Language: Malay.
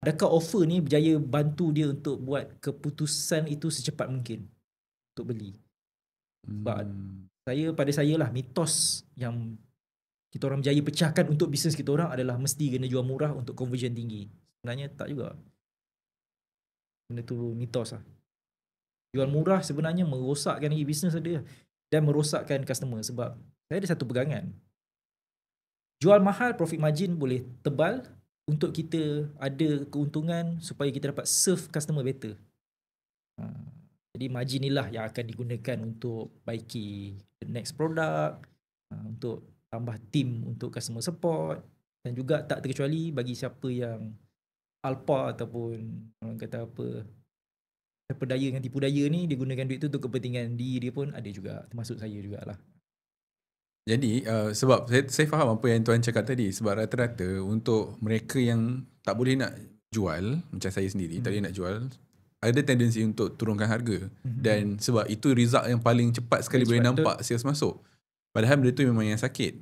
adakah offer ni berjaya bantu dia untuk buat keputusan itu secepat mungkin untuk beli. Sebab pada saya lah, mitos yang kita orang berjaya pecahkan untuk bisnes kita orang adalah mesti kena jual murah untuk conversion tinggi. Sebenarnya tak juga. Benda tu mitos lah. Jual murah sebenarnya merosakkan lagi bisnes dia dan merosakkan customer. Sebab saya ada satu pegangan. Jual mahal, profit margin boleh tebal untuk kita ada keuntungan supaya kita dapat serve customer better. Jadi margin inilah yang akan digunakan untuk baiki the next product, untuk tambah team untuk customer support, dan juga tak terkecuali bagi siapa yang alpa ataupun orang kata apa, terpedaya dengan tipu daya ni, dia gunakan duit tu untuk kepentingan diri dia pun ada juga, termasuk saya jugalah. Jadi sebab saya faham apa yang tuan cakap tadi, sebab rata-rata untuk mereka yang tak boleh nak jual, macam saya sendiri tak boleh nak jual, ada tendensi untuk turunkan harga. Dan sebab itu result yang paling cepat sekali boleh nampak sales masuk. Padahal benda tu memang yang sakit.